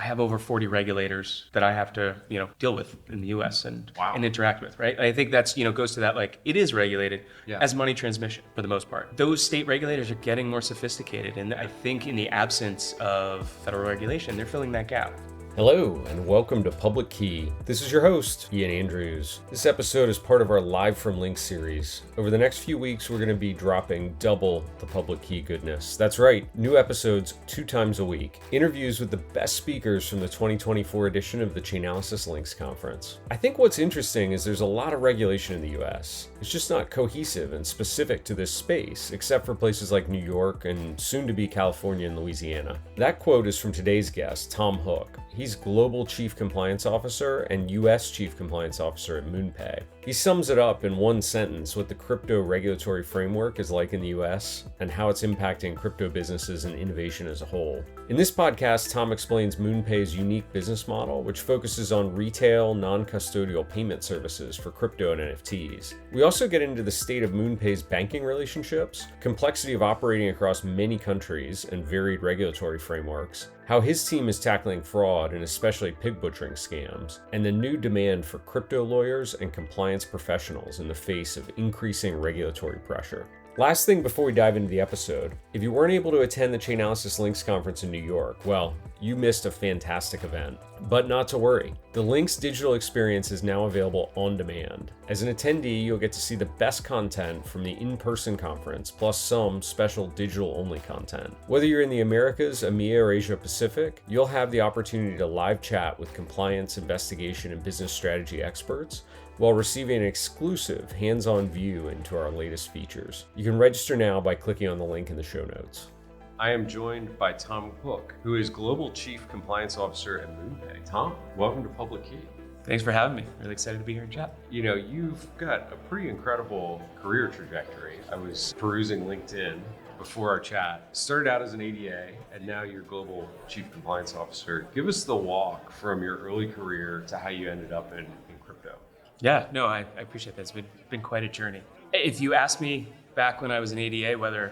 have over 40 regulators that I have to, deal with in the US and interact with, right? I think that's, goes to that, like, it is regulated as money transmission for the most part. Those state regulators are getting more sophisticated. And I think in the absence of federal regulation, they're filling that gap. Hello, and welcome to Public Key. This is your host, Ian Andrews. This episode is part of our Live from Links series. Over the next few weeks, we're going to be dropping double the Public Key goodness. That's right, new episodes 2 times a week. Interviews with the best speakers from the 2024 edition of the Chainalysis Links Conference. I think what's interesting is there's a lot of regulation in the US. It's just not cohesive and specific to this space, except for places like New York and soon to be California and Louisiana. That quote is from today's guest, Thom Hook. He's Global Chief Compliance Officer and U.S. Chief Compliance Officer at MoonPay. He sums it up in one sentence what the crypto regulatory framework is like in the U.S. and how it's impacting crypto businesses and innovation as a whole. In this podcast, Thom explains MoonPay's unique business model, which focuses on retail, non-custodial payment services for crypto and NFTs. We also get into the state of MoonPay's banking relationships, complexity of operating across many countries and varied regulatory frameworks, how his team is tackling fraud and especially pig butchering scams, and the new demand for crypto lawyers and compliance professionals in the face of increasing regulatory pressure. Last thing before we dive into the episode, if you weren't able to attend the Chainalysis Links Conference in New York, well, you missed a fantastic event. But not to worry, the Links digital experience is now available on demand. As an attendee, you'll get to see the best content from the in-person conference, plus some special digital-only content. Whether you're in the Americas, EMEA, or Asia Pacific, you'll have the opportunity to live chat with compliance, investigation, and business strategy experts, while receiving an exclusive hands-on view into our latest features. You can register now by clicking on the link in the show notes. I am joined by Thom Hook, who is Global Chief Compliance Officer at MoonPay. Thom, welcome to Public Key. Thanks for having me. Really excited to be here and chat. You've got a pretty incredible career trajectory. I was perusing LinkedIn before our chat. Started out as an ADA, and now you're Global Chief Compliance Officer. Give us the walk from your early career to how you ended up in crypto. Yeah, no, I appreciate that. It's been quite a journey. If you asked me back when I was an ADA, whether,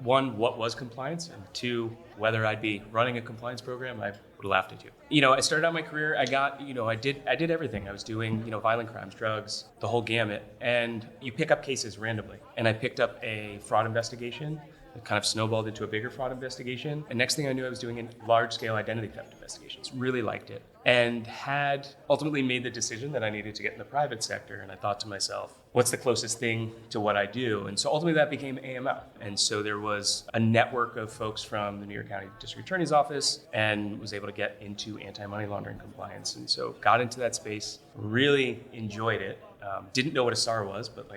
one, what was compliance, and two, whether I'd be running a compliance program, I would have laughed at you. I started out my career, I did everything. I was doing, violent crimes, drugs, the whole gamut. And you pick up cases randomly. And I picked up a fraud investigation. It kind of snowballed into a bigger fraud investigation. And next thing I knew, I was doing large-scale identity theft investigations. Really liked it. And had ultimately made the decision that I needed to get in the private sector. And I thought to myself, what's the closest thing to what I do? And so ultimately that became AML. And so there was a network of folks from the New York County District Attorney's Office and was able to get into anti-money laundering compliance. And so got into that space, really enjoyed it. Didn't know what a SAR was, but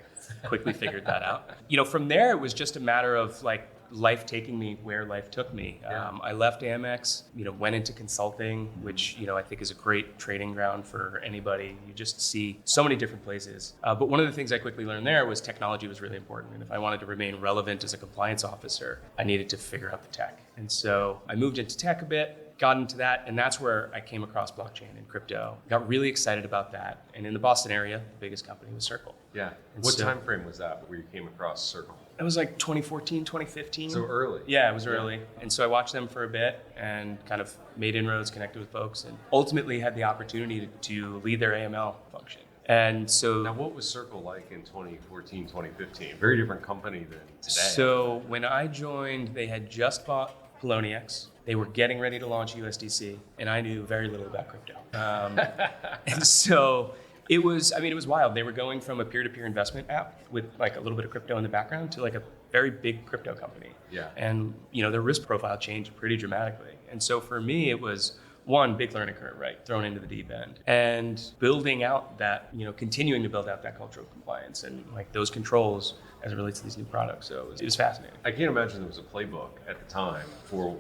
quickly figured that out. From there, it was just a matter of life taking me where life took me. I left Amex, went into consulting, which, I think is a great training ground for anybody. You just see so many different places. But one of the things I quickly learned there was technology was really important. And if I wanted to remain relevant as a compliance officer, I needed to figure out the tech. And so I moved into tech a bit, got into that, and that's where I came across blockchain and crypto. Got really excited about that. And in the Boston area, the biggest company was Circle. Yeah. What time frame was that where you came across Circle? It was 2014, 2015. So early. Yeah, it was early. And so I watched them for a bit and kind of made inroads, connected with folks, and ultimately had the opportunity to lead their AML function. And so... Now, what was Circle like in 2014, 2015? Very different company than today. So when I joined, they had just bought Poloniex. They were getting ready to launch USDC, and I knew very little about crypto. And so it was wild. They were going from a peer-to-peer investment app with a little bit of crypto in the background to a very big crypto company. Yeah. And, their risk profile changed pretty dramatically. And so for me, it was one big learning curve, right? Thrown into the deep end and building out that, continuing to build out that culture of compliance and those controls as it relates to these new products. So it was fascinating. I can't imagine there was a playbook at the time for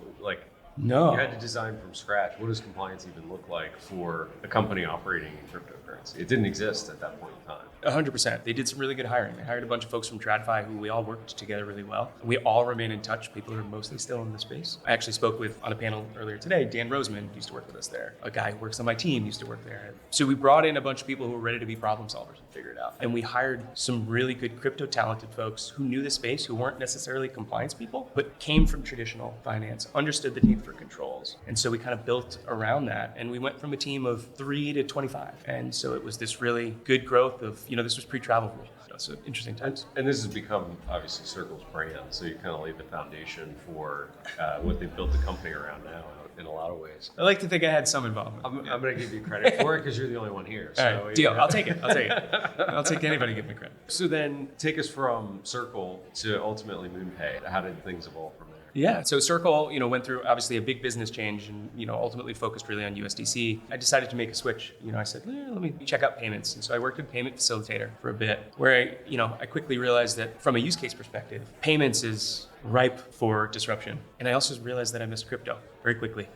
No. You had to design from scratch. What does compliance even look like for a company operating in cryptocurrency? It didn't exist at that point in time. 100%. They did some really good hiring. They hired a bunch of folks from TradFi who we all worked together really well. We all remain in touch. People who are mostly still in the space. I actually spoke with, on a panel earlier today, Dan Roseman used to work with us there. A guy who works on my team used to work there. So we brought in a bunch of people who were ready to be problem solvers and figure it out. And we hired some really good crypto talented folks who knew the space, who weren't necessarily compliance people, but came from traditional finance, understood the need for controls. And so we kind of built around that, and we went from a team of 3 to 25. And so it was this really good growth of, this was pre-travel rule. So interesting times. And this has become obviously Circle's brand, so you kind of laid the foundation for what they've built the company around now in a lot of ways. I like to think I had some involvement. I'm going to give you credit for it because you're the only one here. So, all right, deal. I'll take it. I'll take anybody give me credit. So then take us from Circle to ultimately MoonPay. How did things evolve from there? Yeah, so Circle, went through obviously a big business change and, ultimately focused really on USDC. I decided to make a switch. I said, let me check out payments. And so I worked with payment facilitator for a bit where I quickly realized that from a use case perspective, payments is ripe for disruption. And I also realized that I missed crypto very quickly.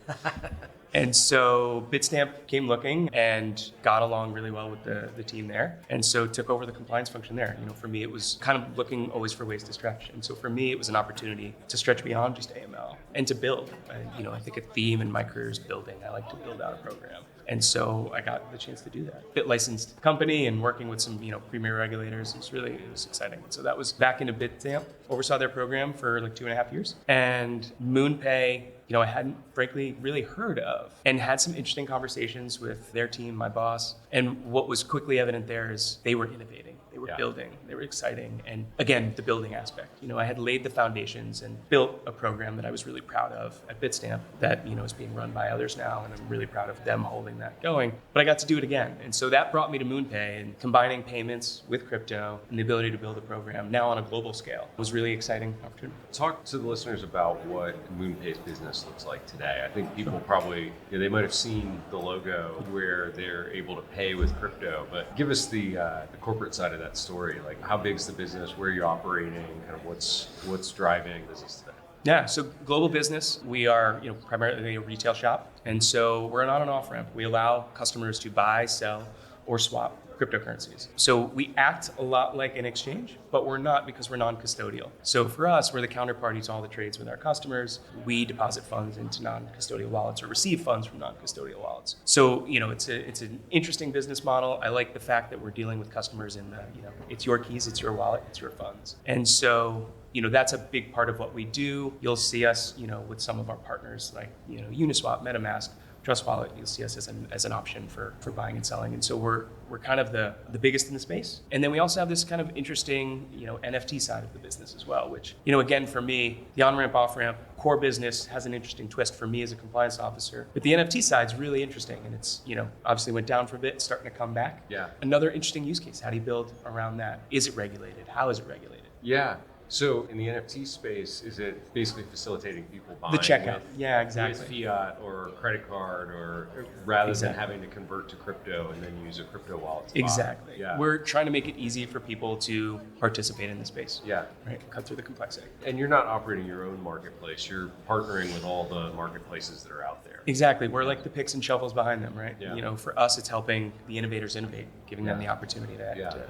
And so Bitstamp came looking and got along really well with the team there. And so took over the compliance function there. For me, it was kind of looking always for ways to stretch. And so for me, it was an opportunity to stretch beyond just AML and to build. I think a theme in my career is building. I like to build out a program. And so I got the chance to do that. Bit licensed company and working with some, premier regulators. It was exciting. So that was back into Bitstamp, oversaw their program for like 2.5 years. And MoonPay, I hadn't frankly really heard of, and had some interesting conversations with their team, my boss. And what was quickly evident there is they were innovating. They were building, they were exciting. And again, the building aspect. I had laid the foundations and built a program that I was really proud of at Bitstamp that, is being run by others now. And I'm really proud of them holding that going. But I got to do it again. And so that brought me to MoonPay, and combining payments with crypto and the ability to build a program now on a global scale was really exciting opportunity. Talk to the listeners about what MoonPay's business looks like today. I think people probably, they might have seen the logo where they're able to pay with crypto, but give us the corporate side of that story. Like, how big's the business? Where are you operating? Kind of what's driving business today? Yeah, so global business, we are primarily a retail shop. And so we're an on and off ramp. We allow customers to buy, sell, or swap cryptocurrencies. So we act a lot like an exchange, but we're not because we're non-custodial. So for us, we're the counterparty to all the trades with our customers. We deposit funds into non-custodial wallets or receive funds from non-custodial wallets. So, it's an interesting business model. I like the fact that we're dealing with customers in the, it's your keys, it's your wallet, it's your funds. And so, that's a big part of what we do. You'll see us, with some of our partners like, Uniswap, MetaMask, Trust Wallet, you'll see us as an option for buying and selling. And so we're kind of the biggest in the space. And then we also have this kind of interesting, NFT side of the business as well, which, again, for me, the on-ramp, off-ramp, core business has an interesting twist for me as a compliance officer. But the NFT side's really interesting. And it's, obviously went down for a bit, starting to come back. Yeah. Another interesting use case. How do you build around that? Is it regulated? How is it regulated? Yeah. So in the NFT space, is it basically facilitating people buying the checkout? Yeah, exactly. With fiat or credit card, or rather than having to convert to crypto and then use a crypto wallet to Exactly. buy? Yeah. We're trying to make it easy for people to participate in the space. Yeah. Right. Cut through the complexity. And you're not operating your own marketplace. You're partnering with all the marketplaces that are out there. Exactly. We're like the picks and shovels behind them, right? Yeah. For us, it's helping the innovators innovate, giving them the opportunity to do that.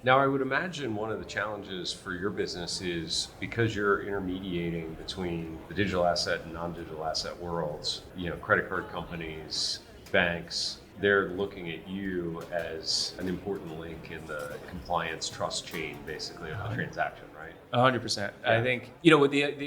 Now, I would imagine one of the challenges for your business is because you're intermediating between the digital asset and non-digital asset worlds, credit card companies, banks, they're looking at you as an important link in the compliance trust chain, basically, of the transaction, right? 100%. Yeah. I think,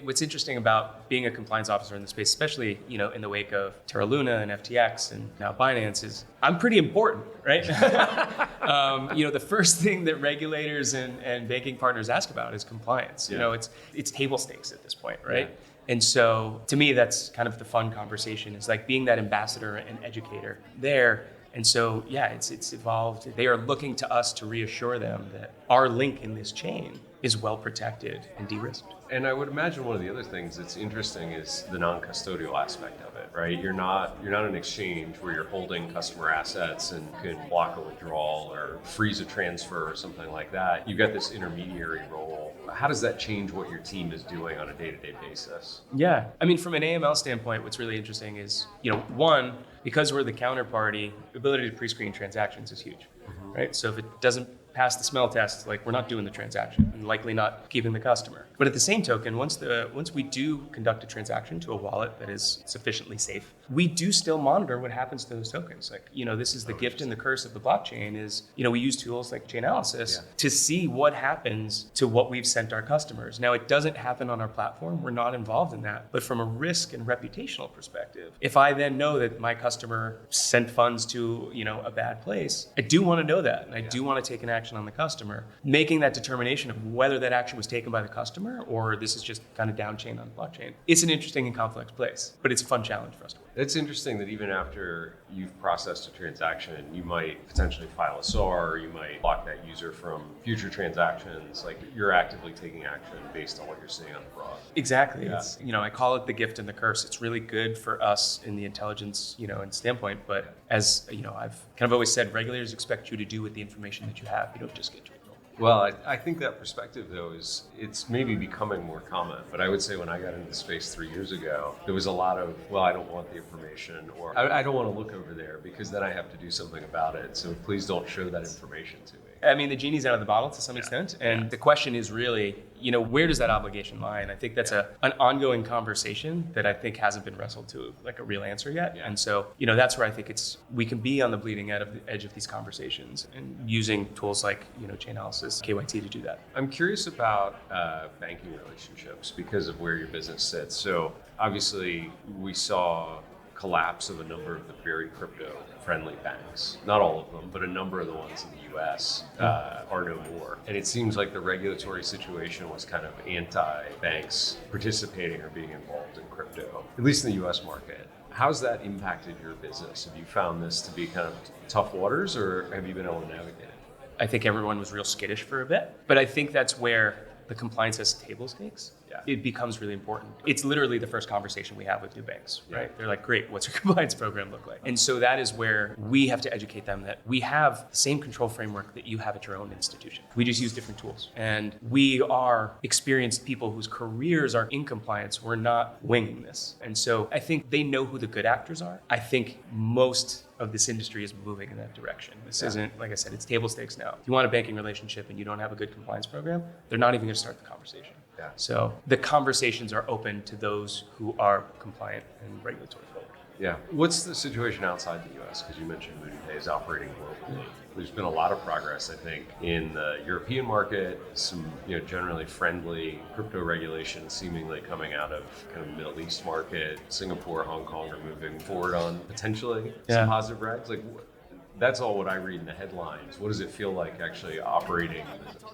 what's interesting about being a compliance officer in the space, especially, in the wake of Terra Luna and FTX and now Binance, is I'm pretty important, right? The first thing that regulators and banking partners ask about is compliance. Yeah. It's table stakes at this point, right? Yeah. And so to me, that's kind of the fun conversation, is like being that ambassador and educator there. And so, it's evolved. They are looking to us to reassure them that our link in this chain is well protected and de-risked. And I would imagine one of the other things that's interesting is the non-custodial aspect of it, right? You're not an exchange where you're holding customer assets and can block a withdrawal or freeze a transfer or something like that. You've got this intermediary role. How does that change what your team is doing on a day-to-day basis? Yeah. I mean, from an AML standpoint, what's really interesting is, one, because we're the counterparty, the ability to pre-screen transactions is huge, right? So if it doesn't pass the smell test, like, we're not doing the transaction and likely not keeping the customer. But at the same token, once we do conduct a transaction to a wallet that is sufficiently safe, we do still monitor what happens to those tokens. Like, this is the gift and the curse of the blockchain is, we use tools like Chainalysis to see what happens to what we've sent our customers. Now, it doesn't happen on our platform. We're not involved in that. But from a risk and reputational perspective, if I then know that my customer sent funds to, a bad place, I do want to know that. And I do want to take an action on the customer. Making that determination of whether that action was taken by the customer or this is just kind of down chain on the blockchain, it's an interesting and complex place, but it's a fun challenge for us to work. It's interesting that even after you've processed a transaction, you might potentially file a SAR, you might block that user from future transactions. Like, you're actively taking action based on what you're seeing on the fraud. Exactly. Yeah. It's, I call it the gift and the curse. It's really good for us in the intelligence, and standpoint. But as, I've kind of always said, regulators expect you to do with the information that you have. You don't just get to it. Well, I think that perspective, though, it's maybe becoming more common. But I would say when I got into the space 3 years ago, there was a lot of, well, I don't want the information, or I don't want to look over there because then I have to do something about it. So please don't show that information to me. I mean, the genie's out of the bottle to some extent. And the question is really, where does that obligation lie? And I think that's an ongoing conversation that I think hasn't been wrestled to like a real answer yet. Yeah. And so, that's where I think we can be on the bleeding edge of these conversations and using tools like, Chainalysis, KYT to do that. I'm curious about banking relationships because of where your business sits. So obviously we saw collapse of a number of the very crypto-friendly banks. Not all of them, but a number of the ones in the US are no more. And it seems like the regulatory situation was kind of anti-banks participating or being involved in crypto, at least in the US market. How's that impacted your business? Have you found this to be kind of tough waters, or have you been able to navigate it? I think everyone was real skittish for a bit, but I think that's where the compliance has table stakes. Yeah. It becomes really important. It's literally the first conversation we have with new banks, right? Yeah. They're like, great, what's your compliance program look like? And so that is where we have to educate them that we have the same control framework that you have at your own institution. We just use different tools. And we are experienced people whose careers are in compliance. We're not winging this. And so I think they know who the good actors are. I think most of this industry is moving in that direction. This isn't, like I said, it's table stakes now. If you want a banking relationship and you don't have a good compliance program, they're not even going to start the conversation. Yeah. So the conversations are open to those who are compliant and regulatory forward. Yeah. What's the situation outside the US? Because you mentioned MoonPay is operating globally. There's been a lot of progress, I think, in the European market, some generally friendly crypto regulation seemingly coming out of kind of the Middle East market. Singapore, Hong Kong are moving forward on potentially some positive regs. Like, that's all what I read in the headlines. What does it feel like actually operating?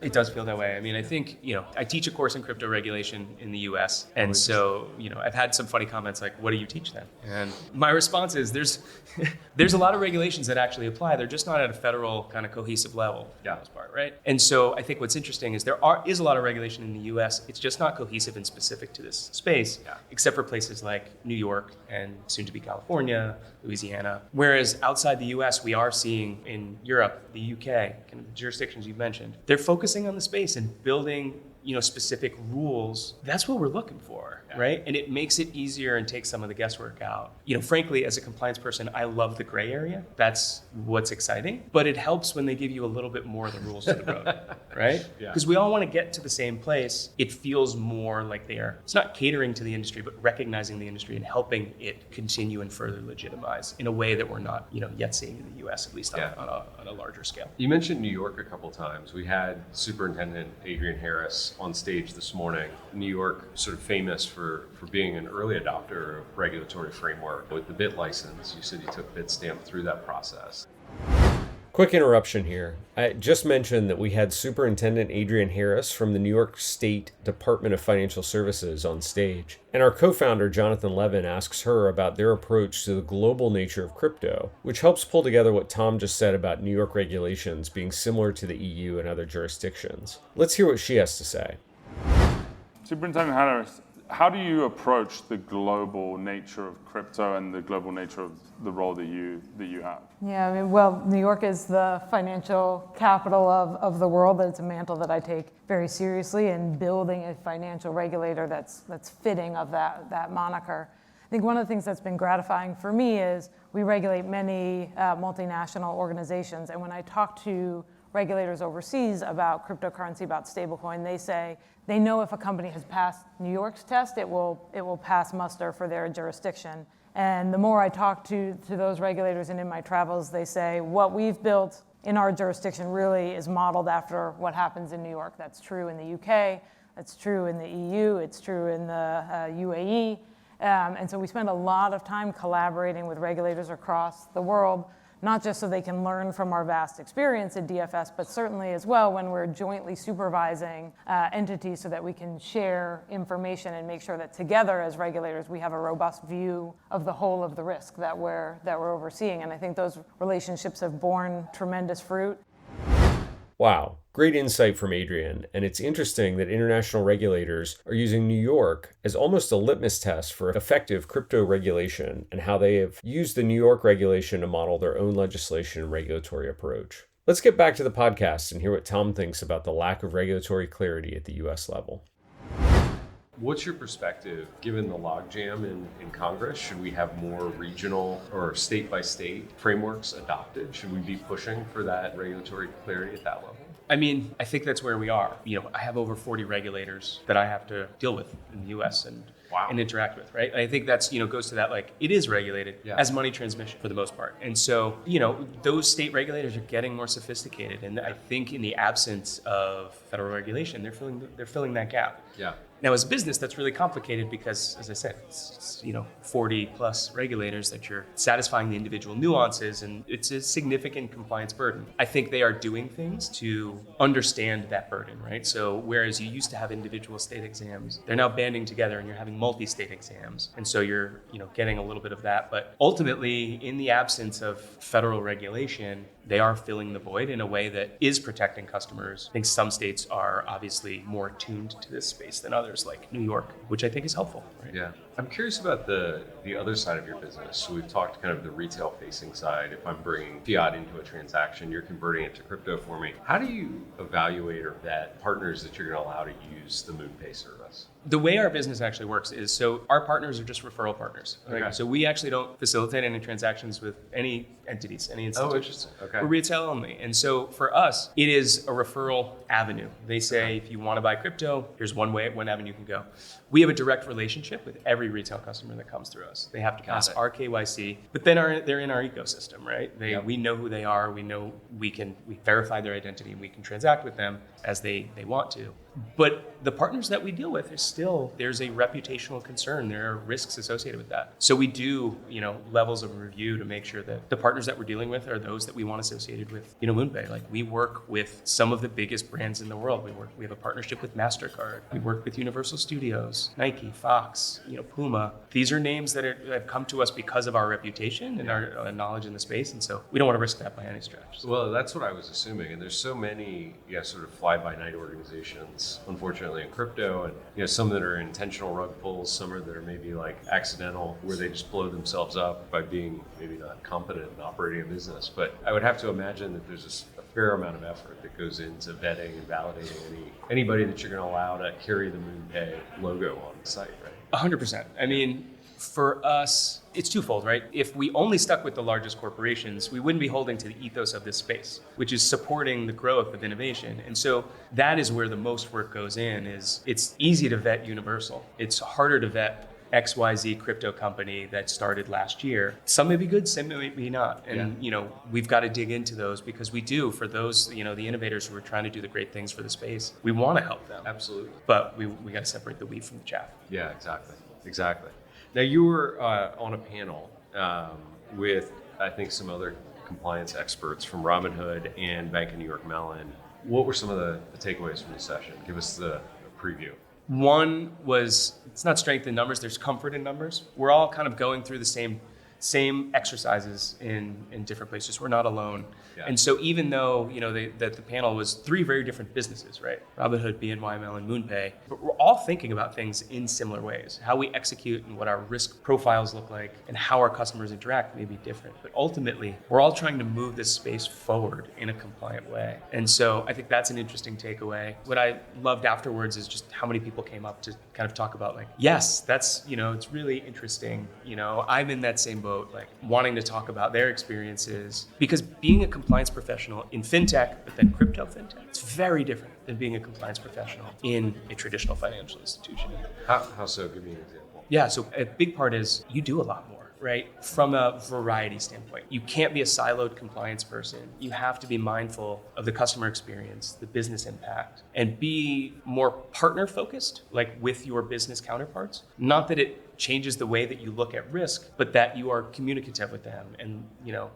It does feel that way. I mean, I think, I teach a course in crypto regulation in the US. And so, I've had some funny comments like, what do you teach then? And my response is there's a lot of regulations that actually apply. They're just not at a federal kind of cohesive level for the most part, right? And so I think what's interesting is there is a lot of regulation in the US. It's just not cohesive and specific to this space, except for places like New York and soon to be California, Louisiana. Whereas outside the US, we are seeing in Europe, the UK, kind of the jurisdictions you've mentioned, they're focusing on the space and building specific rules. That's what we're looking for, right? And it makes it easier and takes some of the guesswork out. Frankly, as a compliance person, I love the gray area. That's what's exciting. But it helps when they give you a little bit more of the rules to the road, right? Because we all want to get to the same place. It feels more like it's not catering to the industry, but recognizing the industry and helping it continue and further legitimize in a way that we're not, yet seeing in the US, at least on a larger scale. You mentioned New York a couple times. We had Superintendent Adrien Harris on stage this morning. New York, sort of famous for being an early adopter of regulatory framework with the BIT license. You said you took Bitstamp through that process. Quick interruption here. I just mentioned that we had Superintendent Adrien Harris from the New York State Department of Financial Services on stage. And our co-founder, Jonathan Levin, asks her about their approach to the global nature of crypto, which helps pull together what Tom just said about New York regulations being similar to the EU and other jurisdictions. Let's hear what she has to say. Superintendent Harris, how do you approach the global nature of crypto and the global nature of the role that you have? Yeah, New York is the financial capital of the world. It's a mantle that I take very seriously, and building a financial regulator that's fitting of that moniker. I think one of the things that's been gratifying for me is we regulate many multinational organizations, and when I talk to regulators overseas about cryptocurrency, about stablecoin, they say they know if a company has passed New York's test, it will pass muster for their jurisdiction. And the more I talk to those regulators and in my travels, they say what we've built in our jurisdiction really is modeled after what happens in New York. That's true in the UK, that's true in the EU, it's true in the UAE. And so we spend a lot of time collaborating with regulators across the world, not just so they can learn from our vast experience at DFS, but certainly as well when we're jointly supervising entities so that we can share information and make sure that together as regulators we have a robust view of the whole of the risk that we're overseeing. And I think those relationships have borne tremendous fruit. Wow, great insight from Adrien, and it's interesting that international regulators are using New York as almost a litmus test for effective crypto regulation and how they have used the New York regulation to model their own legislation and regulatory approach. Let's get back to the podcast and hear what Thom thinks about the lack of regulatory clarity at the US level. What's your perspective, given the logjam in Congress? Should we have more regional or state-by-state frameworks adopted? Should we be pushing for that regulatory clarity at that level? I mean, I think that's where we are. I have over 40 regulators that I have to deal with in the US and interact with, right? And I think that's, goes to that, like, it is regulated as money transmission for the most part. And so, those state regulators are getting more sophisticated. And I think in the absence of federal regulation, they're filling that gap. Yeah. Now, as a business, that's really complicated because, as I said, it's 40 plus regulators that you're satisfying the individual nuances, and it's a significant compliance burden. I think they are doing things to understand that burden, right? So whereas you used to have individual state exams, they're now banding together and you're having multi-state exams. And so you're, getting a little bit of that. But ultimately, in the absence of federal regulation, they are filling the void in a way that is protecting customers. I think some states are obviously more tuned to this space than others, like New York, which I think is helpful. Right? Yeah. I'm curious about the other side of your business. So we've talked kind of the retail facing side. If I'm bringing fiat into a transaction, you're converting it to crypto for me. How do you evaluate or vet partners that you're going to allow to use the MoonPay service? The way our business actually works is, so our partners are just referral partners. Right? Okay. So we actually don't facilitate any transactions with any entities, any institutions. Oh, interesting. Okay. We're retail only. And so for us, it is a referral avenue. They say, if you want to buy crypto, here's one avenue you can go. We have a direct relationship with every retail customer that comes through us. They have to pass our KYC, but then they're in our ecosystem, right? We know who they are. We know we verify their identity and we can transact with them as they want to. But the partners that we deal with there's a reputational concern. There are risks associated with that. So we do, levels of review to make sure that the partners that we're dealing with are those that we want associated with, MoonPay. Like, we work with some of the biggest brands in the world. We have a partnership with MasterCard. We work with Universal Studios, Nike, Fox, Puma. These are names that have come to us because of our reputation and our knowledge in the space. And so we don't want to risk that by any stretch. Well, that's what I was assuming. And there's so many, sort of fly-by-night organizations, unfortunately, in crypto, and some that are intentional rug pulls, some that are maybe like accidental, where they just blow themselves up by being maybe not competent in operating a business. But I would have to imagine that there's a fair amount of effort that goes into vetting and validating anybody that you're going to allow to carry the MoonPay logo on the site, right? 100%. I mean, for us, it's twofold, right? If we only stuck with the largest corporations, we wouldn't be holding to the ethos of this space, which is supporting the growth of innovation. And so that is where the most work goes in. It's easy to vet Universal. It's harder to vet XYZ crypto company that started last year. Some may be good, some may be not. And, we've got to dig into those because we do, for those, the innovators who are trying to do the great things for the space, we want to help them. Absolutely. But we got to separate the wheat from the chaff. Yeah, exactly. Now, you were on a panel with, I think, some other compliance experts from Robinhood and Bank of New York Mellon. What were some of the takeaways from the session? Give us the preview. One was, it's not strength in numbers, there's comfort in numbers. We're all kind of going through the same exercises in different places. We're not alone. Yeah. And so even though, that the panel was three very different businesses, right? Robinhood, BNY Mellon, MoonPay, but we're all thinking about things in similar ways. How we execute and what our risk profiles look like and how our customers interact may be different. But ultimately, we're all trying to move this space forward in a compliant way. And so I think that's an interesting takeaway. What I loved afterwards is just how many people came up to kind of talk about, like, yes, that's, it's really interesting. I'm in that same boat. vote, like wanting to talk about their experiences. Because being a compliance professional in fintech, but then crypto fintech, it's very different than being a compliance professional in a traditional financial institution. How so? Give me an example. Yeah, so a big part is you do a lot more, right? From a variety standpoint. You can't be a siloed compliance person. You have to be mindful of the customer experience, the business impact, and be more partner focused, like with your business counterparts. Not that it changes the way that you look at risk, but that you are communicative with them. And,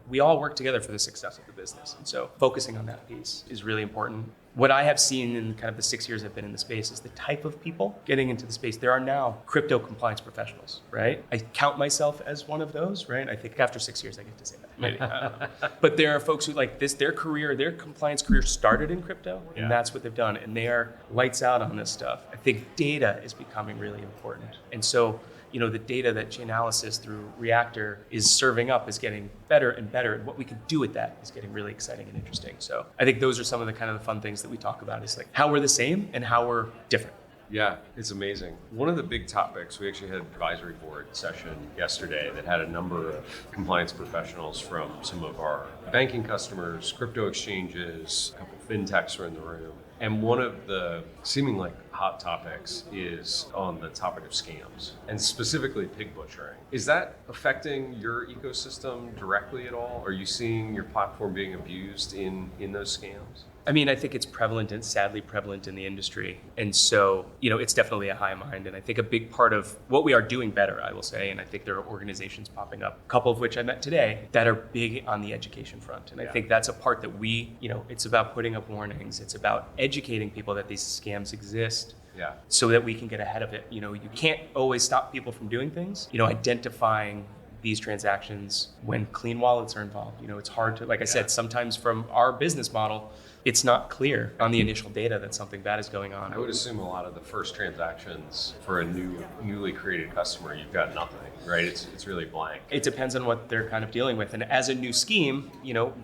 we all work together for the success of the business. And so focusing on that piece is really important. What I have seen in kind of the 6 years I've been in the space is the type of people getting into the space. There are now crypto compliance professionals, right? I count myself as one of those, right? I think after 6 years, I get to say that. Maybe, I don't know. But there are folks who like this, their compliance career started in crypto, and that's what they've done. And they are lights out on this stuff. I think data is becoming really important. And so, the data that Chainalysis through Reactor is serving up is getting better and better. And what we can do with that is getting really exciting and interesting. So I think those are some of the kind of the fun things that we talk about is like how we're the same and how we're different. Yeah, it's amazing. One of the big topics, we actually had an advisory board session yesterday that had a number of compliance professionals from some of our banking customers, crypto exchanges, a couple of fintechs were in the room. And one of the seeming like hot topics is on the topic of scams and specifically pig butchering. Is that affecting your ecosystem directly at all? Are you seeing your platform being abused in those scams? I mean, I think it's prevalent and sadly prevalent in the industry. And so, it's definitely a high mind. And I think a big part of what we are doing better, I will say, and I think there are organizations popping up, a couple of which I met today, that are big on the education front. And I think that's a part that we, it's about putting up warnings. It's about educating people that these scams exist. Yeah. So that we can get ahead of it. You can't always stop people from doing things. Identifying these transactions when clean wallets are involved. It's hard to, like I said, sometimes from our business model, it's not clear on the initial data that something bad is going on. I would assume a lot of the first transactions for a newly created customer, you've got nothing, right? It's really blank. It depends on what they're kind of dealing with. And as a new scheme,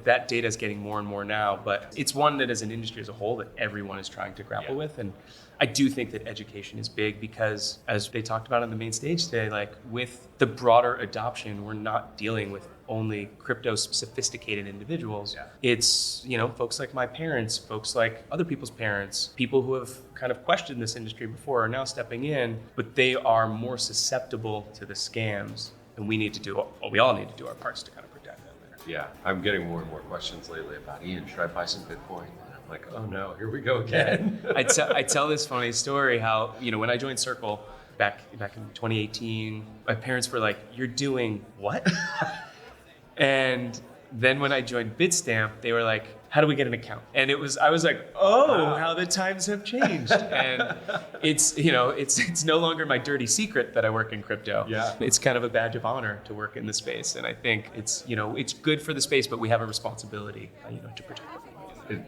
that data is getting more and more now, but it's one that as an industry as a whole that everyone is trying to grapple with. And I do think that education is big because as they talked about on the main stage today, like with the broader adoption, we're not dealing with only crypto sophisticated individuals. Yeah. It's, folks like my parents, folks like other people's parents, people who have kind of questioned this industry before are now stepping in, but they are more susceptible to the scams. And we all need to do our parts to kind of protect them there. Yeah, I'm getting more and more questions lately about, Ian, should I buy some Bitcoin? I'm like, oh no, here we go again. I tell this funny story how, when I joined Circle back in 2018, my parents were like, you're doing what? And then when I joined Bitstamp, they were like, how do we get an account? And I was like, how the times have changed. And it's no longer my dirty secret that I work in crypto. Yeah. It's kind of a badge of honor to work in the space. And I think it's good for the space, but we have a responsibility, to protect it.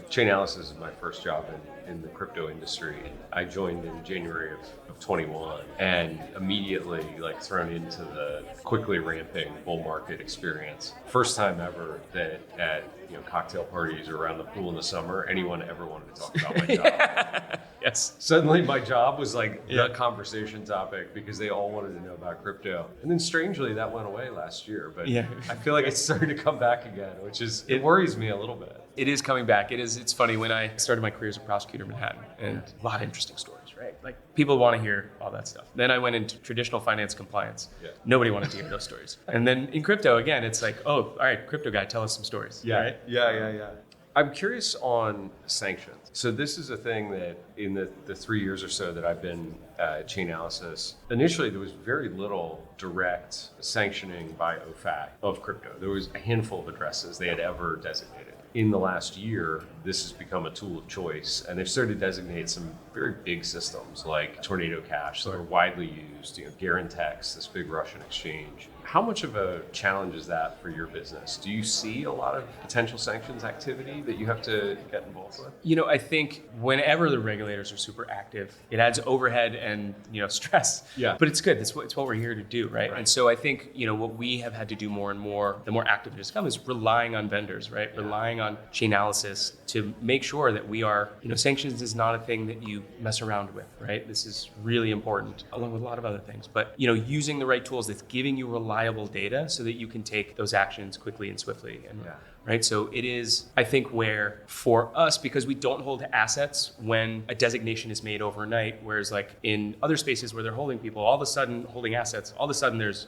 Chainalysis is my first job in the crypto industry. I joined in January of 21 and immediately thrown into the quickly ramping bull market experience. First time ever that at cocktail parties or around the pool in the summer, anyone ever wanted to talk about my job. Yes. Suddenly my job was the conversation topic because they all wanted to know about crypto. And then strangely that went away last year, but I feel like it's starting to come back again, which it worries me a little bit. It is coming back. It's funny, when I started my career as a prosecutor in Manhattan, and a lot of interesting stories, right? Like people want to hear all that stuff. Then I went into traditional finance compliance. Yeah. Nobody wanted to hear those stories. And then in crypto, again, it's like, oh, all right, crypto guy, tell us some stories. Yeah, right? Yeah. I'm curious on sanctions. So this is a thing that in the 3 years or so that I've been at Chainalysis, initially there was very little direct sanctioning by OFAC of crypto. There was a handful of addresses they had ever designated. In the last year, this has become a tool of choice, and they've started to designate some very big systems like Tornado Cash that are widely used, Garantex, this big Russian exchange. How much of a challenge is that for your business? Do you see a lot of potential sanctions activity that you have to get involved with? I think whenever the regulators are super active, it adds overhead and stress. Yeah. But it's good. It's what we're here to do, right? And so I think what we have had to do more and more, the more active it has come, is relying on vendors, right? Yeah. Relying on Chainalysis to make sure that we are, sanctions is not a thing that you mess around with, right? This is really important, along with a lot of other things. But using the right tools that's giving you reliable reliable data so that you can take those actions quickly and swiftly. And Yeah. right? So it is, I think, where for us, because we don't hold assets when a designation is made overnight, whereas like in other spaces where they're holding people, all of a sudden holding assets, all of a sudden there's,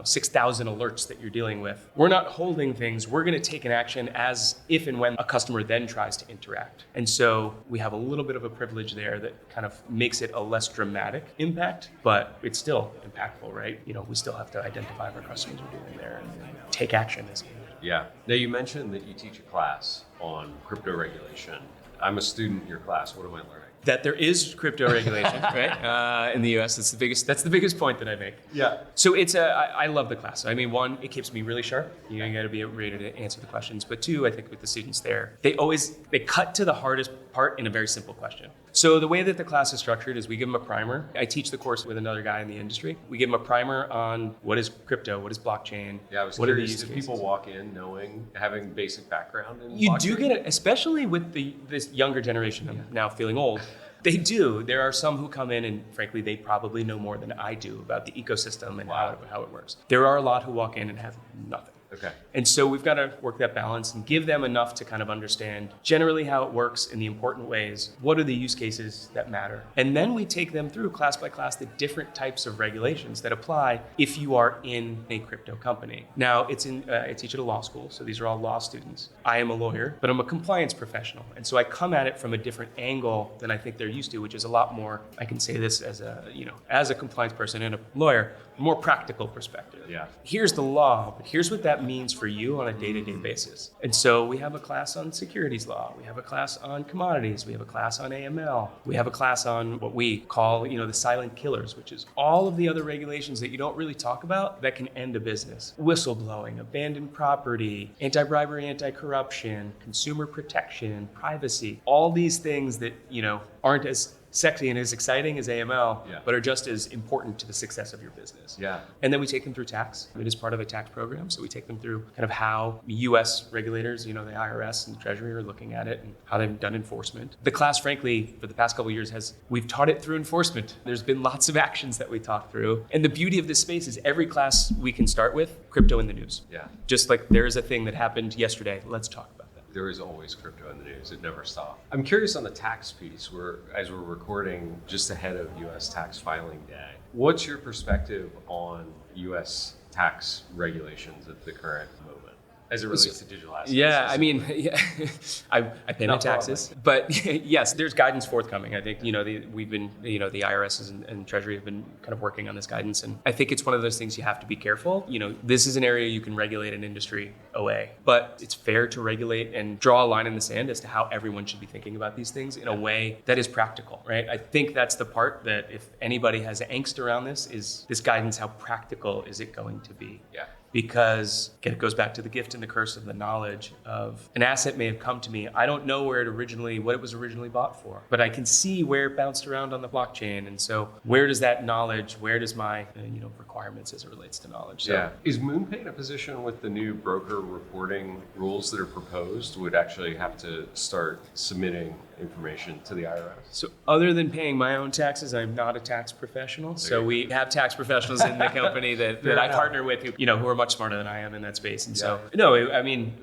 6,000 alerts that you're dealing with. We're not holding things. We're going to take an action as if and when a customer then tries to interact. And so we have a little bit of a privilege there that kind of makes it a less dramatic impact, but it's still impactful, right? We still have to identify if our customers are doing there and take action as Yeah. Now, you mentioned that you teach a class on crypto regulation. I'm a student in your class. What am I learning? that there is crypto regulation, right? In the US, that's the biggest point that I make. Yeah. So I love the class. I mean, one, it keeps me really sharp. You got to be ready to answer the questions. But two, I think with the students there, they cut to the hardest part in a very simple question. So the way that the class is structured is we give them a primer. I teach the course with another guy in the industry. We give them a primer on what is crypto, what is blockchain. Yeah, I was what curious, are the do people walk in having basic background in You blockchain? do get it, especially with this younger generation. I'm now feeling old. They do. There are some who come in and frankly, they probably know more than I do about the ecosystem and how it works. There are a lot who walk in and have nothing. Okay. And so we've got to work that balance and give them enough to kind of understand generally how it works in the important ways. What are the use cases that matter? And then we take them through class by class the different types of regulations that apply if you are in a crypto company. Now, I teach at a law school, so these are all law students. I am a lawyer, but I'm a compliance professional. And so I come at it from a different angle than I think they're used to, which is a lot more, I can say this as a compliance person and a lawyer, more practical perspective. Yeah. Here's the law, but here's what that means for you on a day-to-day basis. And so we have a class on securities law. We have a class on commodities. We have a class on AML. We have a class on what we call, the silent killers, which is all of the other regulations that you don't really talk about that can end a business. Whistleblowing, abandoned property, anti-bribery, anti-corruption, consumer protection, privacy, all these things that, aren't as sexy and as exciting as AML, but are just as important to the success of your business. Yeah. And then we take them through tax. It is part of a tax program. So we take them through kind of how US regulators, the IRS and the Treasury are looking at it and how they've done enforcement. The class, frankly, for the past couple of years we've taught it through enforcement. There's been lots of actions that we talk through. And the beauty of this space is every class we can start with crypto in the news. Yeah. Just like there is a thing that happened yesterday. Let's talk about that. There is always crypto in the news. It never stops. I'm curious on the tax piece. As we're recording just ahead of U.S. tax filing day, what's your perspective on U.S. tax regulations at the current moment as it relates to digital assets? Yeah, I mean, I pay my taxes, but yes, there's guidance forthcoming. I think, the IRS and Treasury have been kind of working on this guidance. And I think it's one of those things you have to be careful. This is an area you can regulate an industry away, but it's fair to regulate and draw a line in the sand as to how everyone should be thinking about these things in a way that is practical, right? I think that's the part that if anybody has angst around this is this guidance, how practical is it going to be? Yeah. Because again, it goes back to the gift and the curse of the knowledge of an asset may have come to me. I don't know what it was originally bought for, but I can see where it bounced around on the blockchain. And so where does that knowledge, where does my requirements as it relates to knowledge? So, yeah. Is MoonPay in a position with the new broker reporting rules that are proposed would actually have to start submitting information to the IRS? So other than paying my own taxes, I'm not a tax professional. So we have tax professionals in the company that I partner with who are much smarter than I am in that space. And so, I mean,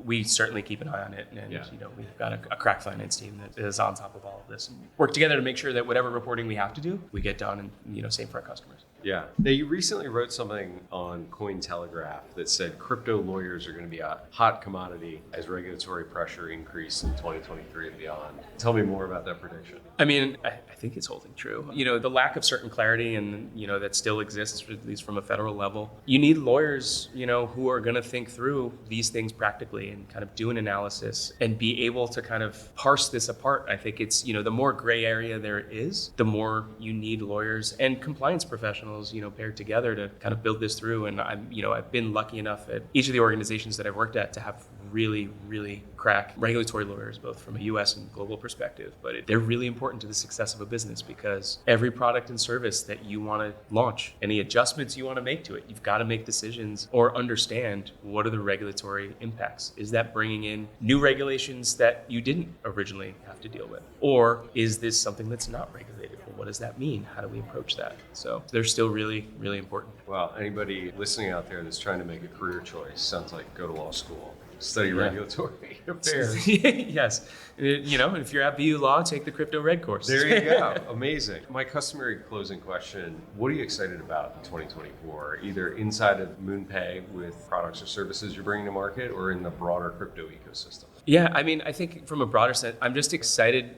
we certainly keep an eye on it. And, we've got a crack finance team that is on top of all of this and work together to make sure that whatever reporting we have to do, we get done and, same for our customers. Yeah. Now, you recently wrote something on Cointelegraph that said crypto lawyers are going to be a hot commodity as regulatory pressure increase in 2023 and beyond. Tell me more about that prediction. I mean, I think it's holding true. The lack of certain clarity and, that still exists, at least from a federal level. You need lawyers, who are going to think through these things practically and kind of do an analysis and be able to kind of parse this apart. I think it's, the more gray area there is, the more you need lawyers and compliance professionals, paired together to kind of build this through. And I've been lucky enough at each of the organizations that I've worked at to have really, really crack regulatory lawyers, both from a US and global perspective. But they're really important to the success of a business because every product and service that you want to launch, any adjustments you want to make to it, you've got to make decisions or understand what are the regulatory impacts. Is that bringing in new regulations that you didn't originally have to deal with? Or is this something that's not regulated? what does that mean? How do we approach that? So they're still really, really important. Well, anybody listening out there that's trying to make a career choice, sounds like go to law school, study regulatory affairs. Yes. If you're at BU Law, take the Crypto Red course. There you go. Amazing. My customary closing question, what are you excited about in 2024, either inside of MoonPay with products or services you're bringing to market or in the broader crypto ecosystem? Yeah, I think from a broader sense, I'm just excited.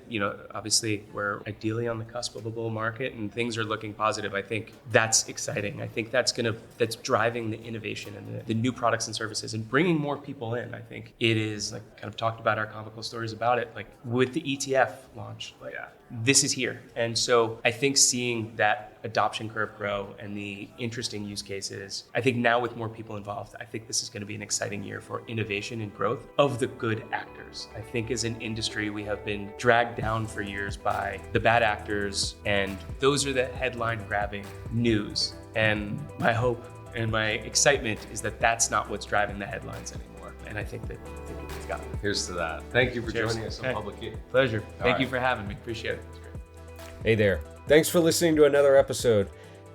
Obviously we're ideally on the cusp of a bull market and things are looking positive. I think that's exciting. I think that's driving the innovation and the new products and services and bringing more people in. I think it is kind of talked about our comical stories about it, like with the ETF launch. This is here. And so I think seeing that adoption curve grow and the interesting use cases, I think now with more people involved, I think this is going to be an exciting year for innovation and growth of the good actors. I think as an industry, we have been dragged down for years by the bad actors, and those are the headline grabbing news. And my hope and my excitement is that that's not what's driving the headlines anymore. And I think that we've got it. Here's to that. Thank you for Cheers. joining us on Public Key. Pleasure. Thank you right. for having me. Appreciate it. It's great. Hey there. Thanks for listening to another episode.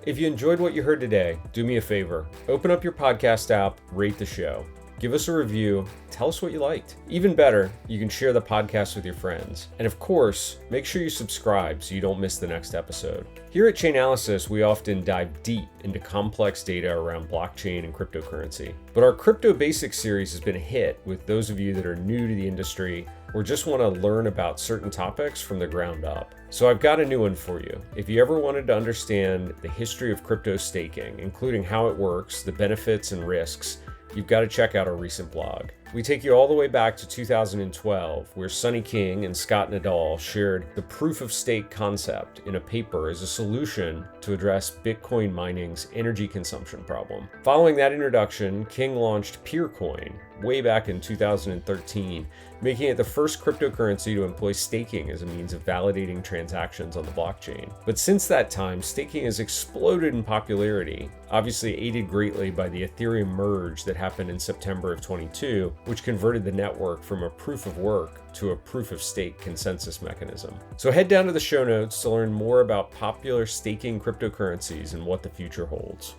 If you enjoyed what you heard today, do me a favor. Open up your podcast app, rate the show. Give us a review, tell us what you liked. Even better, you can share the podcast with your friends. And of course, make sure you subscribe so you don't miss the next episode. Here at Chainalysis, we often dive deep into complex data around blockchain and cryptocurrency. But our Crypto Basics series has been a hit with those of you that are new to the industry or just want to learn about certain topics from the ground up. So I've got a new one for you. If you ever wanted to understand the history of crypto staking, including how it works, the benefits and risks, you've got to check out our recent blog. We take you all the way back to 2012, where Sonny King and Scott Nadal shared the proof of stake concept in a paper as a solution to address Bitcoin mining's energy consumption problem. Following that introduction, King launched PeerCoin way back in 2013, making it the first cryptocurrency to employ staking as a means of validating transactions on the blockchain. But since that time, staking has exploded in popularity, obviously aided greatly by the Ethereum merge that happened in September of 22, which converted the network from a proof of work to a proof of stake consensus mechanism. So head down to the show notes to learn more about popular staking cryptocurrencies and what the future holds.